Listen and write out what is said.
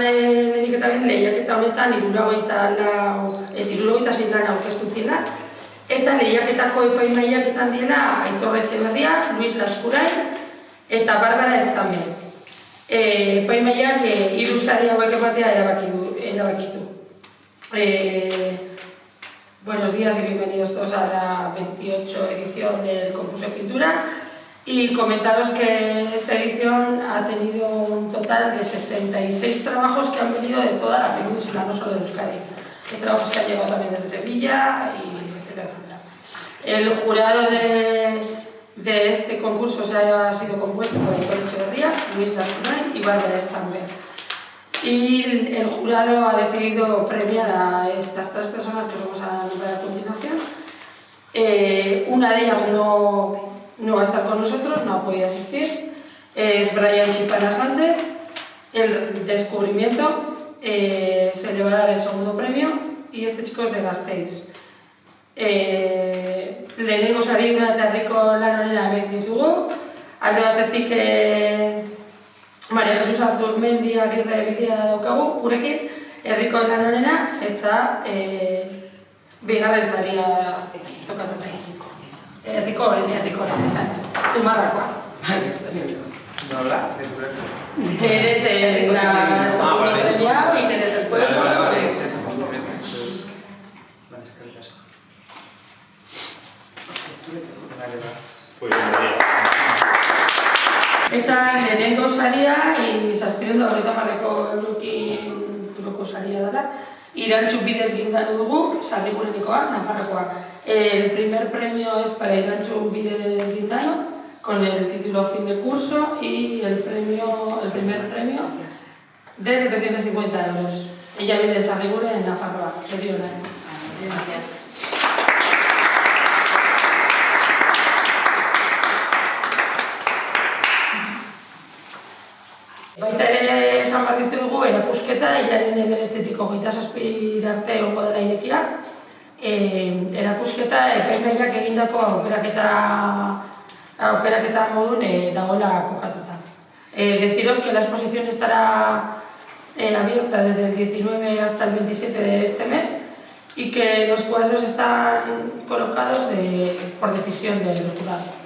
lehenik eta behin lehiaketa honetan 76 lan aurkeztu ziren, eta lehiaketako epaimahaiak izan direla Aitor Etxeberria, Luis Laskurain eta Barbara Estamel. Epaimahaiak 3 sari hauek ematea erabakitu. Buenos días y bienvenidos todos a la 28 edición del concurso de pintura. Y comentaros que esta edición ha tenido un total de 66 trabajos que han venido de toda la península, no solo de Euskadi. Hay trabajos que han llegado también desde Sevilla, y etcétera, etcétera. El jurado de este concurso ha sido compuesto por Aitor Etxeberria, Luis Laskurain y Bárbara Estamel. Y el jurado ha decidido premiar a estas 3 personas que os vamos a nombrar a continuación. Una de ellas no va a estar con nosotros, no ha podido asistir. Es Brian Chipana Sánchez. El descubrimiento se le va a dar el segundo premio y este chico es de Gasteiz. Lehenengo sari eta herriko lan honena hemen ditugu. Alde batetik Maria Jesus Azurmendi Agirre bidea daukagu, gurekin, herriko lan honena eta bigarren saria tokatzen zaio. Herriko lan izan ez, Zumarrakoa. Nola? Eres una segundo premiado y que eres del pueblo. Vale, es Eta lehenengo saria, zazpiehun eta hogeita hamarreko euroko saria dela, Irantxu bidez gindan dugu, Sarrigurenekoa, Nafarrokoa. El primer premio es para Irantxu bidez gindano, con el título Fin de Curso, y el primer premio de 750 euros. Ella viene de Sarriguren, en Nafarroa. Gracias. Baita ere esan behar dizugu erakusketa, hilaren 19-tik 27 arte egongo dela irekia. Erakusketa epaimahaiak egindako aukeraketa modun dagoela kokatuta. Deciros que la exposición estará abierta desde el 19 hasta el 27 de este mes y que los cuadros están colocados por decisión del jurado.